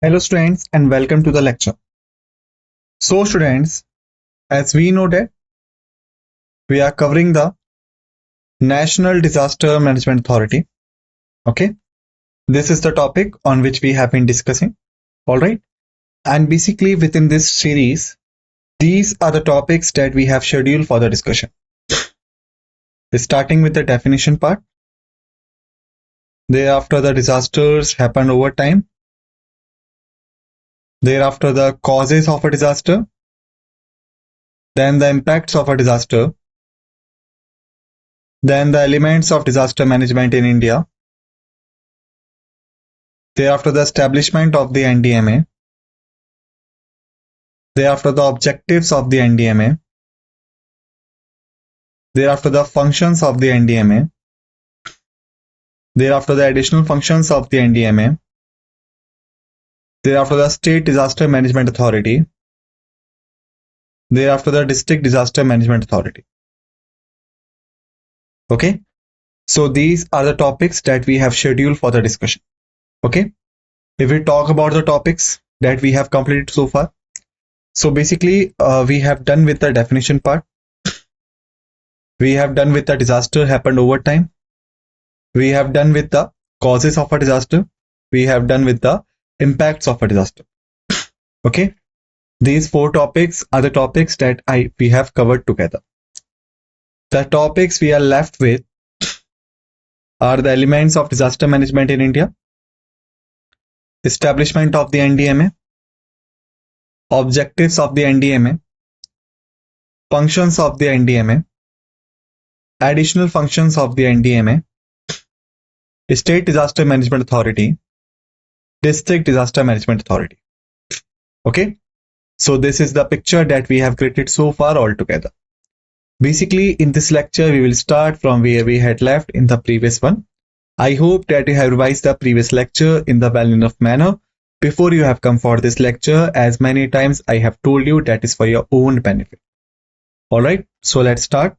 Hello students and welcome to the lecture. So students, as we know that we are covering the National Disaster Management Authority. Okay, this is the topic on which we have been discussing. All right, and basically within this series, these are the topics that we have scheduled for the discussion. Starting with the definition part. Thereafter, the disasters happen over time. Thereafter, the causes of a disaster. Then the impacts of a disaster. Then the elements of disaster management in India. Thereafter, the establishment of the NDMA. Thereafter, the objectives of the NDMA. Thereafter, the functions of the NDMA. Thereafter, the additional functions of the NDMA. Thereafter, the State Disaster Management Authority. Thereafter, the District Disaster Management Authority. Okay, so these are the topics that we have scheduled for the discussion. Okay, if we talk about the topics that we have completed so far, so basically we have done with the definition part. We have done with the disaster happened over time. We have done with the causes of a disaster. We have done with the impacts of a disaster. Okay, these four topics are the topics that we have covered together. The topics we are left with are the elements of disaster management in India, establishment of the NDMA, objectives of the NDMA, functions of the NDMA, additional functions of the NDMA, State Disaster Management Authority, District Disaster Management Authority. Okay, so this is the picture that we have created so far altogether. Basically, in this lecture, we will start from where we had left in the previous one. I hope that you have revised the previous lecture in the well enough manner before you have come for this lecture, as many times I have told you that is for your own benefit. All right, so let's start.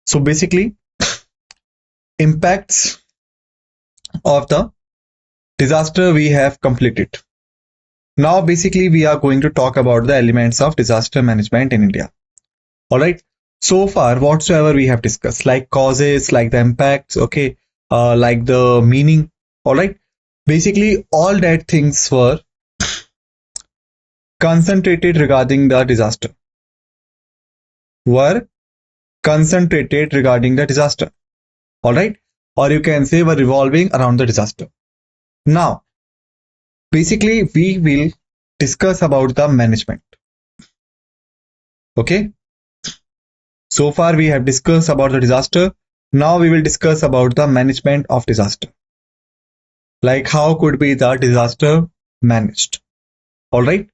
So basically, impacts of the disaster we have completed. Now, basically, we are going to talk about the elements of disaster management in India. All right, so far whatsoever we have discussed, like causes, like the impacts, okay, like the meaning. All right, basically all that things were concentrated regarding the disaster, all right, or you can say were revolving around the disaster. Now basically we will discuss about the management. Okay, so far we have discussed about the disaster. Now we will discuss about the management of disaster, like how could be the disaster managed. All right,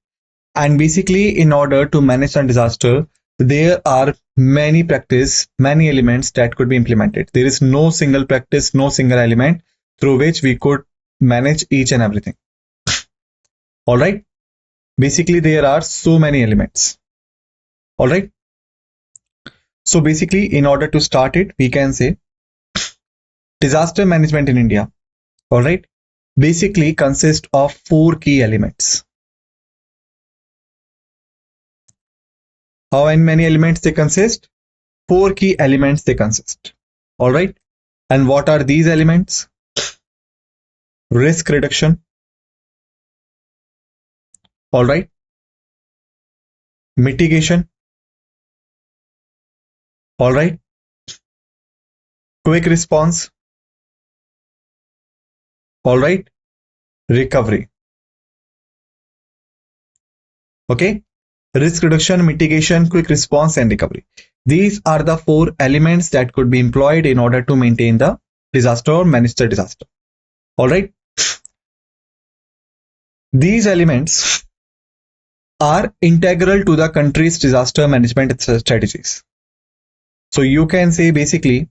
and basically in order to manage a disaster, there are many elements that could be implemented. There is no single practice, no single element through which we could manage each and everything. All right, basically there are so many elements. All right, so basically in order to start it, we can say disaster management in India, all right, basically consists of four key elements. How many elements they consist? Four key elements they consist. All right, and what are these elements? Risk reduction, all right, mitigation, all right, quick response, all right, recovery. Okay, risk reduction, mitigation, quick response, and recovery. These are the four elements that could be employed in order to maintain the disaster or manage the disaster. All right, these elements are integral to the country's disaster management strategies. So you can say basically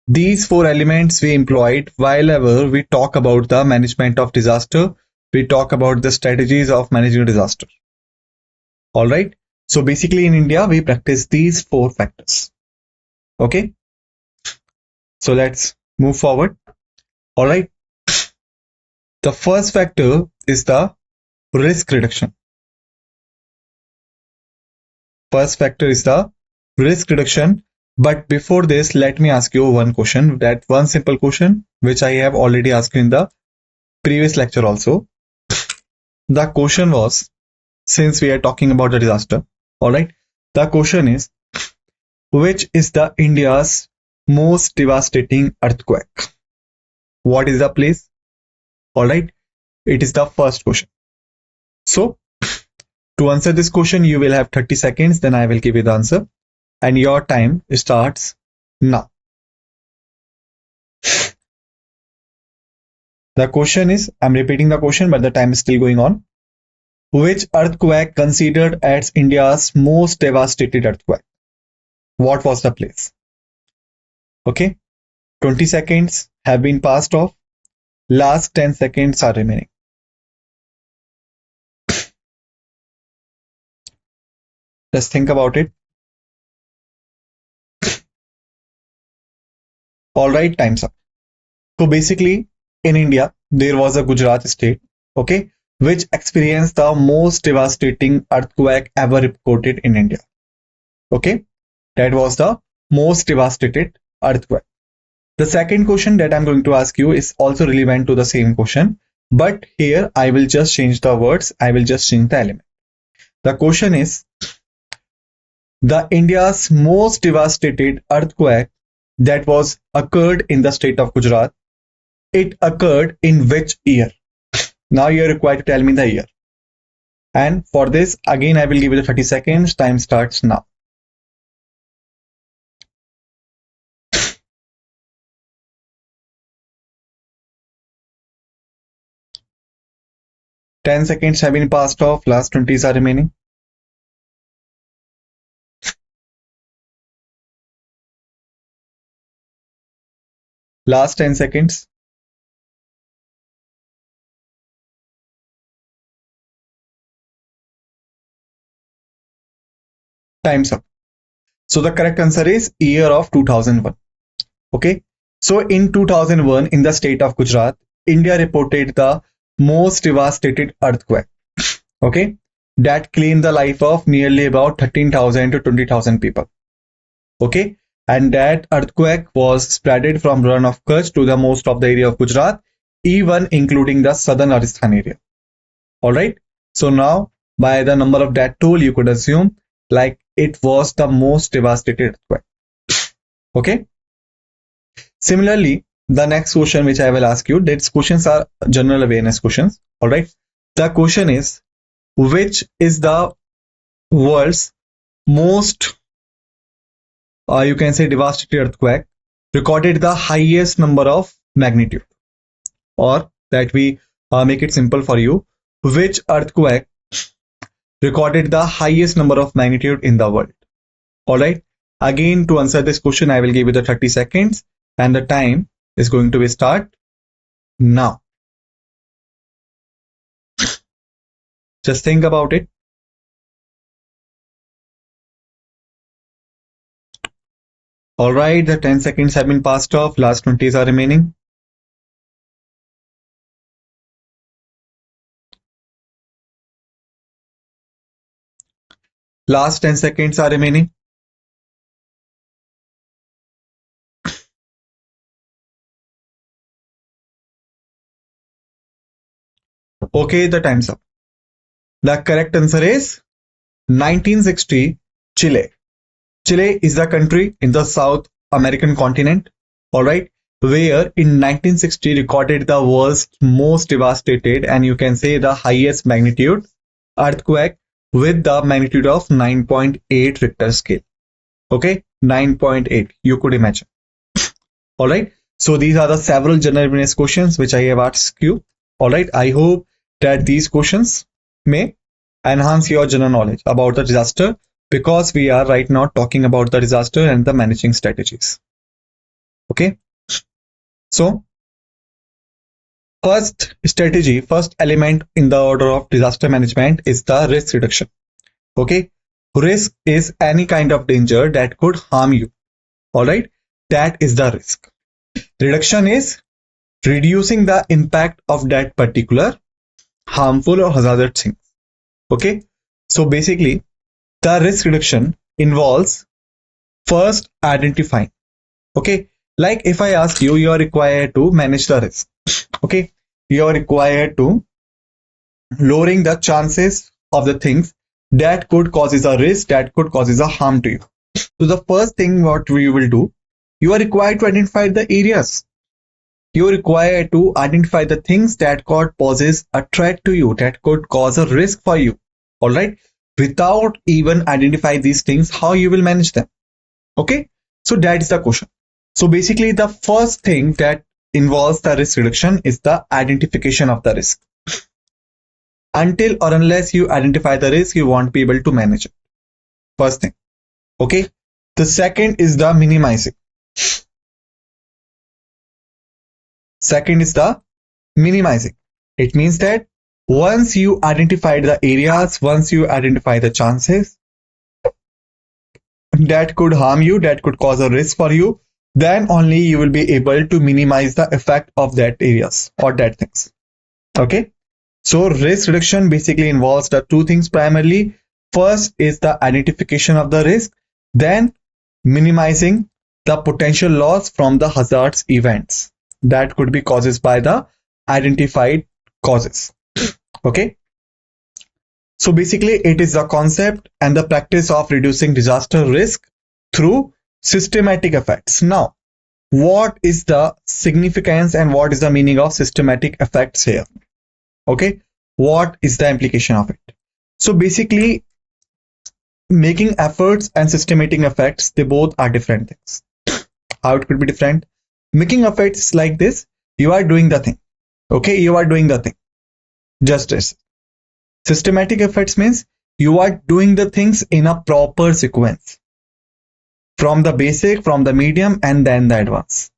these four elements we employed whilever we talk about the management of disaster, we talk about the strategies of managing disaster. All right, so basically in India we practice these four factors. Okay, so let's move forward. All right, The first factor is the risk reduction. First factor is the risk reduction. But before this, let me ask you one question, that one simple question, which I have already asked you in the previous lecture also. The question was, since we are talking about the disaster, all right, the question is, which is the India's most devastating earthquake? What is the place? All right, it is the first question. So, to answer this question, you will have 30 seconds, then I will give you the answer. And your time starts now. The question is, I'm repeating the question, but the time is still going on. Which earthquake considered as India's most devastated earthquake? What was the place? Okay, 20 seconds have been passed off. Last 10 seconds are remaining. Just think about it. All right, time's up. So basically, in India, there was a Gujarat state, okay, which experienced the most devastating earthquake ever recorded in India. Okay, that was the most devastated earthquake. The second question that I'm going to ask you is also relevant to the same question, but here I will just change the words, I will just change the element. The question is, the India's most devastated earthquake that was occurred in the state of Gujarat, it occurred in which year? Now you are required to tell me the year. And for this, again, I will give you the 30 seconds. Time starts now. Ten seconds have been passed off. Last 20s are remaining. Last 10 seconds. Time's up. So the correct answer is year of 2001. Okay. So in 2001, in the state of Gujarat, India reported the most devastated earthquake. Okay. That claimed the life of nearly about 13,000 to 20,000 people. Okay. And that earthquake was spreaded from Run of Kutch to the most of the area of Gujarat, even including the southern Rajasthan area. All right. So now, by the number of that tool, you could assume like it was the most devastated earthquake. Okay. Similarly, the next question which I will ask you, these questions are general awareness questions. All right. The question is, which is the world's most, you can say, devastated earthquake recorded the highest number of magnitude? Or that we make it simple for you, which earthquake recorded the highest number of magnitude in the world? All right. Again, to answer this question, I will give you the 30 seconds and the time is going to be start now. Just think about it. All right, the 10 seconds have been passed off. Last 20s are remaining. Last 10 seconds are remaining. Okay, the time's up. The correct answer is 1960, Chile. Chile is the country in the South American continent, all right, where in 1960 recorded the world's most devastated and you can say the highest magnitude earthquake with the magnitude of 9.8 Richter scale. Okay, 9.8, you could imagine. All right, so these are the several general awareness questions which I have asked you. All right, I hope that these questions may enhance your general knowledge about the disaster, because we are right now talking about the disaster and the managing strategies. Okay, so first strategy, first element in the order of disaster management is the risk reduction. Okay, risk is any kind of danger that could harm you. All right, that is the risk. Reduction is reducing the impact of that particular harmful or hazardous thing. Okay, so basically the risk reduction involves first identifying. Okay, like if I ask you, you are required to manage the risk. Okay, you are required to lowering the chances of the things that could causes a risk, that could causes a harm to you. So the first thing what we will do, you are required to identify the areas. You are required to identify the things that could poses a threat to you, that could cause a risk for you. All right. Without even identify these things, how you will manage them? Okay. So that is the question. So basically, the first thing that involves the risk reduction is the identification of the risk. Until or unless you identify the risk, you won't be able to manage it. First thing. Okay. The second is the minimizing. Second is the minimizing. It means that once you identify the areas, once you identify the chances that could harm you, that could cause a risk for you, then only you will be able to minimize the effect of that areas or that things. Okay. So risk reduction basically involves the two things primarily. First is the identification of the risk, then minimizing the potential loss from the hazards events that could be causes by the identified causes. Okay. So basically it is the concept and the practice of reducing disaster risk through systematic effects. Now, what is the significance and what is the meaning of systematic effects here? Okay. What is the implication of it? So basically making efforts and systematic effects, they both are different things. How it could be different? Making efforts like this, you are doing the thing. Okay, you are doing the thing. Justice. Systematic efforts means you are doing the things in a proper sequence. From the basic, from the medium, and then the advanced.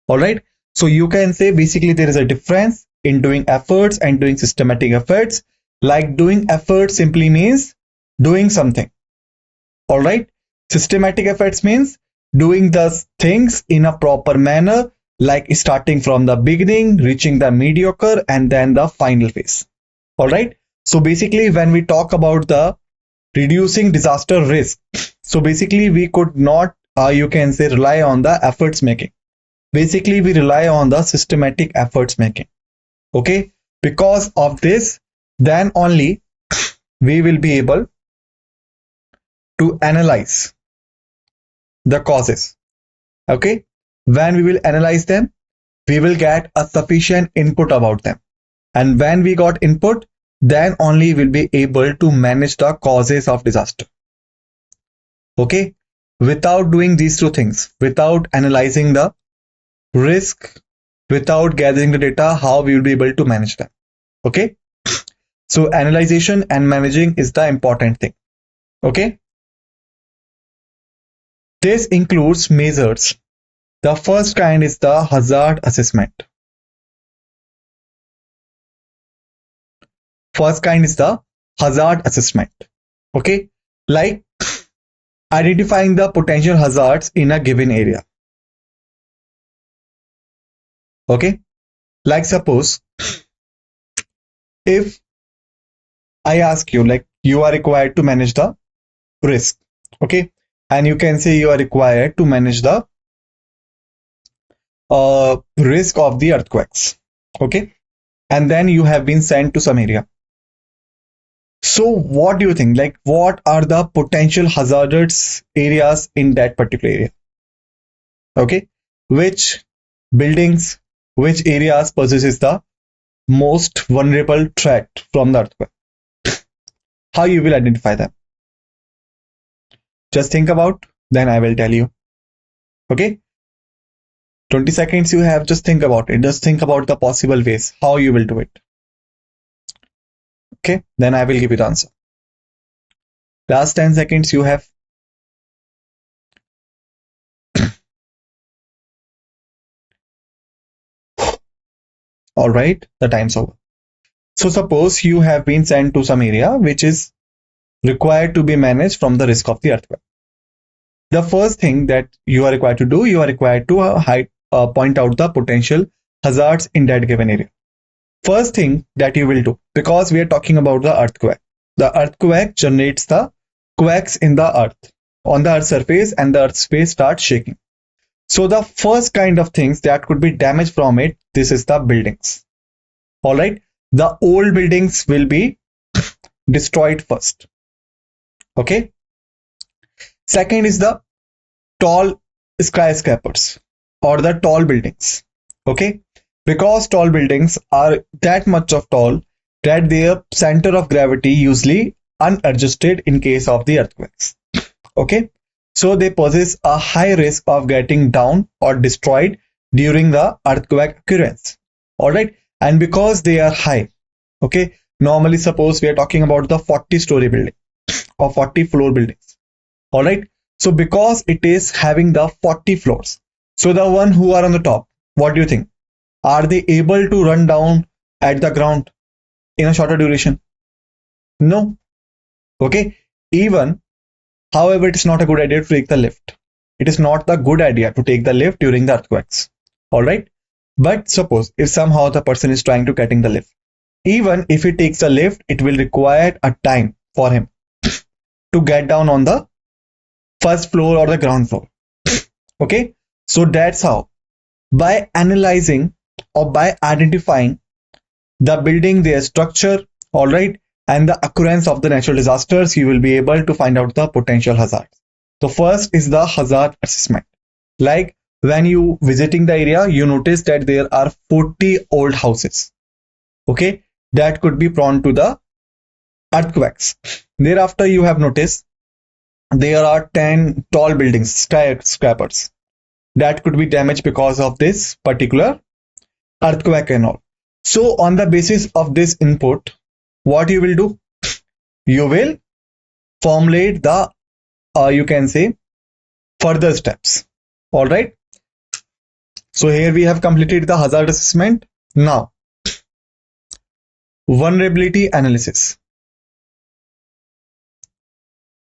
Alright. So you can say basically there is a difference in doing efforts and doing systematic efforts. Like doing efforts simply means doing something. Alright. Systematic efforts means doing the things in a proper manner, like starting from the beginning, reaching the mediocre, and then the final phase. All right. So basically, when we talk about the reducing disaster risk, so basically we could not, you can say, rely on the efforts making. Basically, we rely on the systematic efforts making. Okay. Because of this, then only we will be able to analyze the causes. Okay. When we will analyze them, we will get a sufficient input about them. And when we got input, then only we'll be able to manage the causes of disaster. Okay. Without doing these two things, without analyzing the risk, without gathering the data, how we will be able to manage them. Okay. So analyzation and managing is the important thing. Okay. This includes measures. The first kind is the hazard assessment. First kind is the hazard assessment. Okay. Like identifying the potential hazards in a given area. Okay. Like suppose if I ask you, like you are required to manage the risk. Okay. And you can say you are required to manage the risk of the earthquakes. Okay. And then you have been sent to some area. So what do you think? Like what are the potential hazardous areas in that particular area? Okay. Which buildings, which areas possesses the most vulnerable threat from the earthquake? How you will identify them? Just think about, then I will tell you. Okay. 20 seconds you have, just think about it. Just think about the possible ways, how you will do it. Okay. Then I will give you the answer. Last 10 seconds you have. All right. The time's over. So suppose you have been sent to some area which is required to be managed from the risk of the earthquake. The first thing that you are required to do, you are required to point out the potential hazards in that given area. First thing that you will do, because we are talking about the earthquake generates the quakes in the earth, on the earth surface, and the earth space starts shaking. So the first kind of things that could be damaged from it, this is the buildings. All right, the old buildings will be destroyed first. Okay. Second is the tall skyscrapers or the tall buildings. Okay, because tall buildings are that much of tall that their center of gravity usually unadjusted in case of the earthquakes. Okay, so they possess a high risk of getting down or destroyed during the earthquake occurrence. All right, and because they are high, okay, normally suppose we are talking about the 40-story building or 40-floor buildings. All right, so because it is having the 40 floors, so the one who are on the top, what do you think? Are they able to run down at the ground in a shorter duration? No. Okay, even however, it is not a good idea to take the lift. It is not the good idea to take the lift during the earthquakes. All right, but suppose if somehow the person is trying to getting the lift, even if he takes the lift, it will require a time for him to get down on the first floor or the ground floor. Okay, so that's how, by analyzing or by identifying the building, their structure, all right, and the occurrence of the natural disasters, you will be able to find out the potential hazards. So first is the hazard assessment. Like when you visiting the area, you notice that there are 40 old houses, okay, that could be prone to the earthquakes. Thereafter, you have noticed there are 10 tall buildings, skyscrapers, that could be damaged because of this particular earthquake and all. So on the basis of this input, what you will do? You will formulate the, you can say, further steps. All right. So here we have completed the hazard assessment. Now, vulnerability analysis.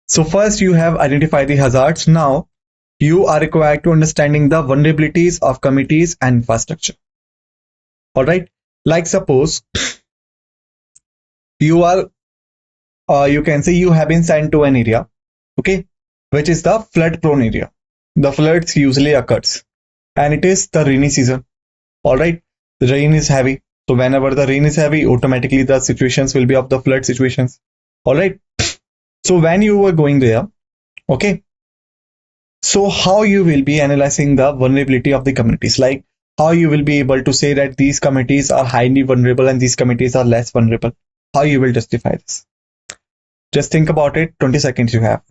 So first you have identified the hazards. Now you are required to understanding the vulnerabilities of communities and infrastructure. All right. Like suppose you are, you can say you have been sent to an area, okay, which is the flood prone area. The floods usually occurs and it is the rainy season. All right. The rain is heavy. So whenever the rain is heavy, automatically the situations will be of the flood situations. All right. So when you were going there, okay, so how you will be analyzing the vulnerability of the communities, like how you will be able to say that these communities are highly vulnerable and these communities are less vulnerable. How you will justify this? Just think about it. 20 seconds you have.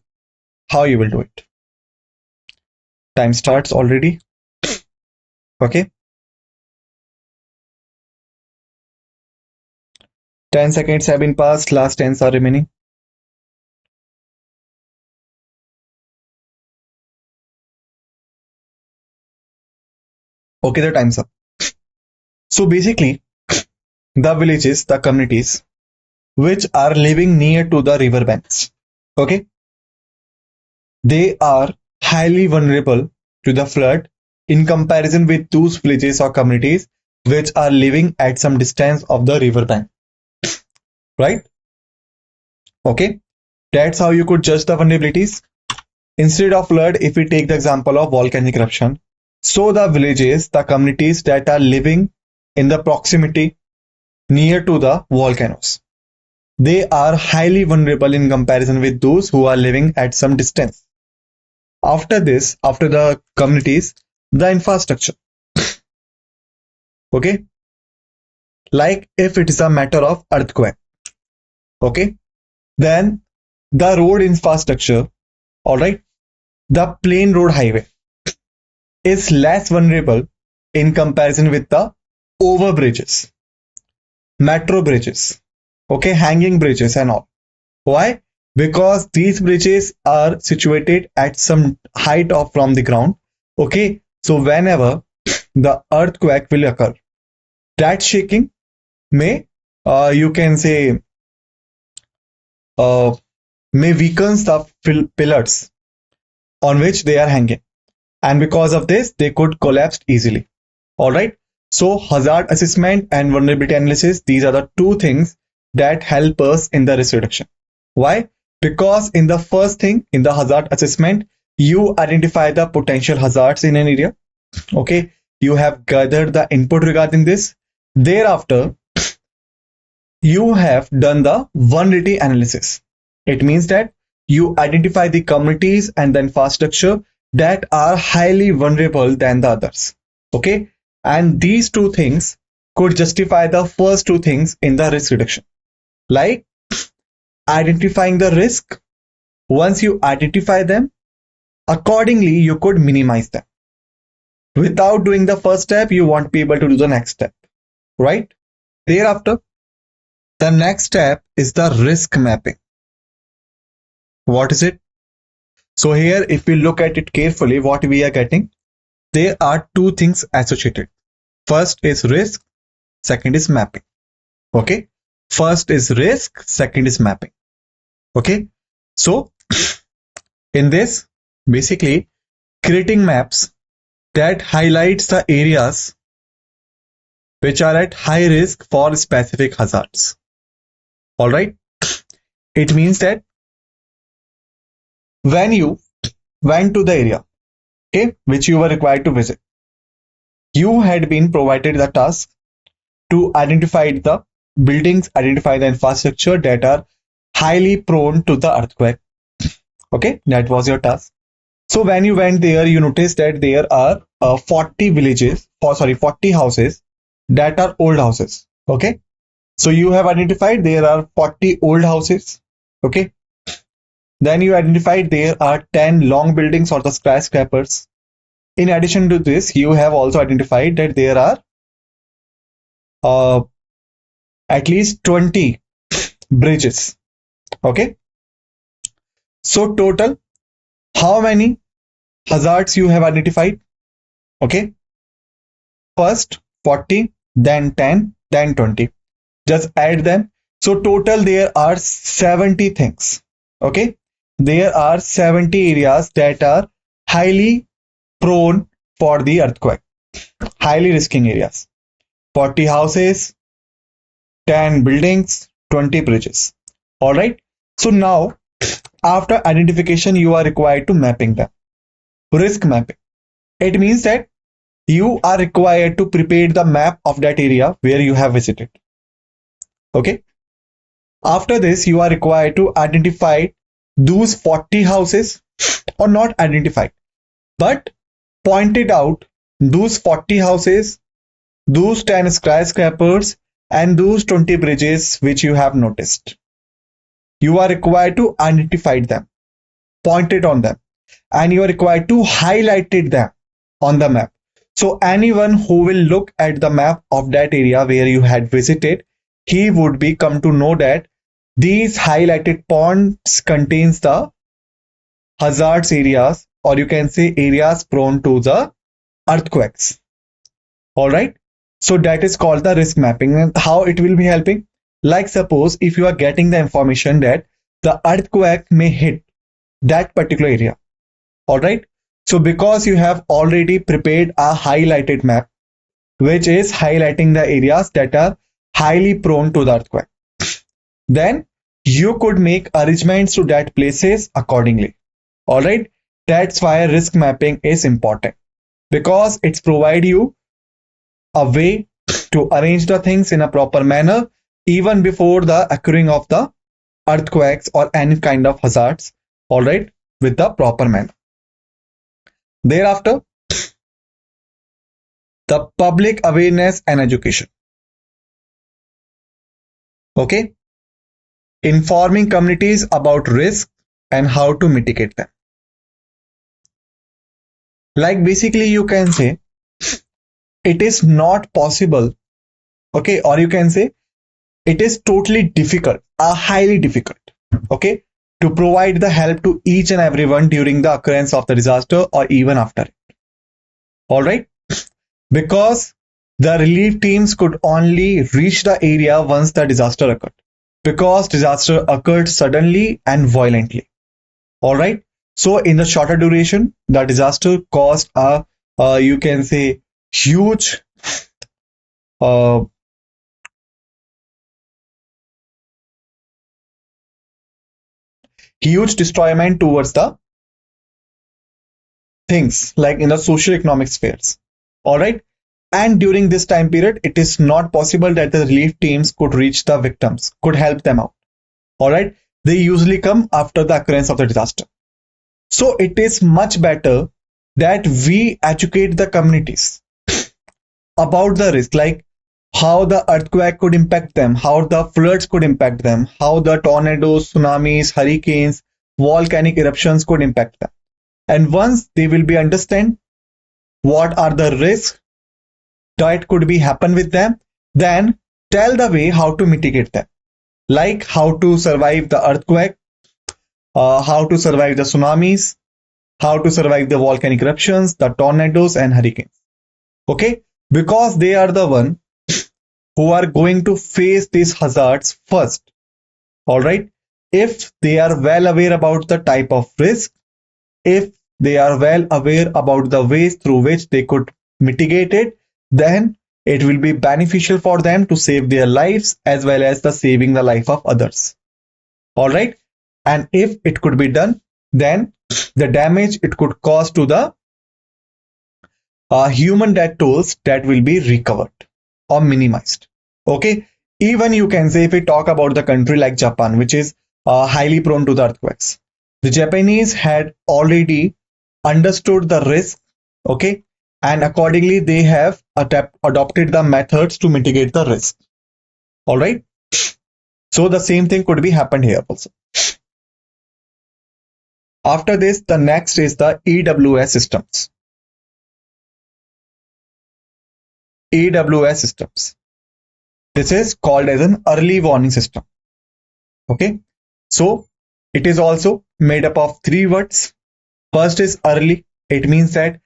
How you will do it? Time starts already. Okay. 10 seconds have been passed. Last 10 are remaining. Okay, the time's up. So basically, the villages, the communities which are living near to the river banks, okay, they are highly vulnerable to the flood in comparison with those villages or communities which are living at some distance of the river bank, right? Okay, that's how you could judge the vulnerabilities. Instead of flood, if we take the example of volcanic eruption, so the villages, the communities that are living in the proximity near to the volcanoes, they are highly vulnerable in comparison with those who are living at some distance. After this, after the communities, the infrastructure. Okay, like if it is a matter of earthquake, okay, then the road infrastructure, all right, the plain road highway is less vulnerable in comparison with the overbridges, metro bridges, okay, hanging bridges and all. Why? Because these bridges are situated at some height of from the ground. Okay, so whenever the earthquake will occur, that shaking may, you can say, may weakens the pillars on which they are hanging, and because of this they could collapse easily. All right, So hazard assessment and vulnerability analysis, these are the two things that help us in the risk reduction. Why? Because in the first thing, in the hazard assessment, you identify the potential hazards in an area. Okay, you have gathered the input regarding this. Thereafter, you have done the vulnerability analysis. It means that you identify the communities and the infrastructure that are highly vulnerable than the others. Okay, and these two things could justify the first two things in the risk reduction, like identifying the risk. Once you identify them, accordingly you could minimize them. Without doing the first step, you won't be able to do the next step, right? Thereafter, the next step is the risk mapping. What is it? So here, if we look at it carefully, what we are getting, there are two things associated. First is risk, second is mapping. Okay, first is risk, second is mapping. Okay, so in this, basically creating maps that highlights the areas which are at high risk for specific hazards. All right, it means that when you went to the area, okay, which you were required to visit, you had been provided the task to identify the buildings, identify the infrastructure that are highly prone to the earthquake. Okay, that was your task. So when you went there, you noticed that there are 40 villages, 40 houses that are old houses. Okay, so you have identified there are 40 old houses. Okay, then you identified there are 10 long buildings or the skyscrapers. In addition to this, you have also identified that there are at least 20 bridges. Okay, so total, how many hazards you have identified? Okay, first 40, then 10, then 20. Just add them. So total there are 70 things. Okay, there are 70 areas that are highly prone for the earthquake, highly risking areas. 40 houses, 10 buildings, 20 bridges. All right, so now after identification, you are required to mapping them. Risk mapping, it means that you are required to prepare the map of that area where you have visited. Okay, after this, you are required to identify those 40 houses, or not identified, but pointed out those 40 houses, those 10 skyscrapers, and those 20 bridges which you have noticed. You are required to identify them, pointed on them, and you are required to highlight them on the map. So anyone who will look at the map of that area where you had visited, he would be come to know that these highlighted points contains the hazards areas, or you can say areas prone to the earthquakes. All right, so that is called the risk mapping. And how it will be helping? Like suppose if you are getting the information that the earthquake may hit that particular area. All right, so because you have already prepared a highlighted map which is highlighting the areas that are highly prone to the earthquake, then you could make arrangements to that places accordingly. All right, that's why risk mapping is important, because it's provide you a way to arrange the things in a proper manner even before the occurring of the earthquakes or any kind of hazards. All right, with the proper manner. Thereafter, the public awareness and education. Okay, informing communities about risk and how to mitigate them. Like basically you can say it is not possible, okay, or you can say it is totally difficult, highly difficult, okay, to provide the help to each and everyone during the occurrence of the disaster or even after it. All right, because the relief teams could only reach the area once the disaster occurred, because disaster occurred suddenly and violently. All right, so in the shorter duration, the disaster caused a you can say huge huge destroyment towards the things like in the social economic spheres. All right. And during this time period, it is not possible that the relief teams could reach the victims, could help them out. All right. They usually come after the occurrence of the disaster. So it is much better that we educate the communities about the risk, like how the earthquake could impact them, how the floods could impact them, how the tornadoes, tsunamis, hurricanes, volcanic eruptions could impact them. And once they will be understand what are the risks that could be happen with them, then tell the way how to mitigate them, like how to survive the earthquake, how to survive the tsunamis, how to survive the volcanic eruptions, the tornadoes and hurricanes. Okay, because they are the one who are going to face these hazards first. All right, if they are well aware about the type of risk, if they are well aware about the ways through which they could mitigate it, then it will be beneficial for them to save their lives as well as the saving the life of others. All right, and if it could be done, then the damage it could cause to the human death tolls that will be recovered or minimized. Okay, even you can say, if we talk about the country like Japan, which is highly prone to the earthquakes, the Japanese had already understood the risk. Okay, and accordingly they have adopted the methods to mitigate the risk. All right, so the same thing could be happened here also. After this, the next is the EWS systems. EWS systems. This is called as an early warning system. Okay, so it is also made up of three words. First is early. It means that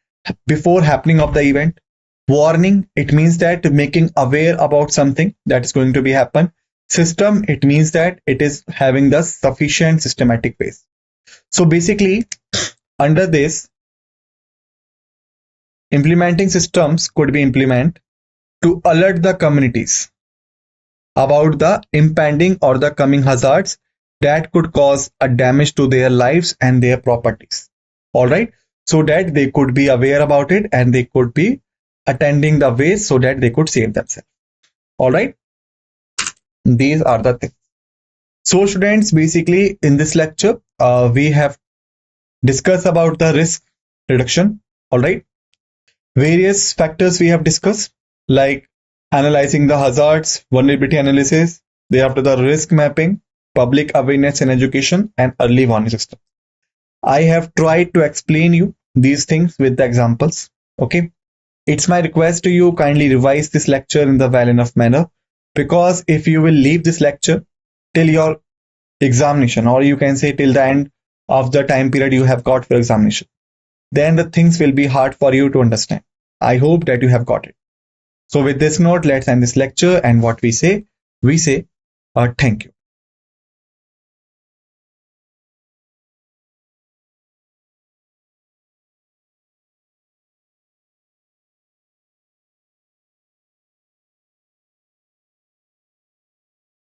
before happening of the event. Warning, it means that making aware about something that is going to be happen. System, it means that it is having the sufficient systematic base. So basically, under this, implementing systems could be implemented to alert the communities about the impending or the coming hazards that could cause a damage to their lives and their properties. All right, so that they could be aware about it and they could be attending the ways so that they could save themselves. All right, these are the things. So students, basically in this lecture, we have discussed about the risk reduction. All right, various factors we have discussed, like analyzing the hazards, vulnerability analysis, thereafter the risk mapping, public awareness and education, and early warning system. I have tried to explain you these things with the examples. Okay, it's my request to you, kindly revise this lecture in the well enough manner, because if you will leave this lecture till your examination, or you can say till the end of the time period you have got for examination, then the things will be hard for you to understand. I hope that you have got it. So with this note, let's end this lecture, and what we say thank you.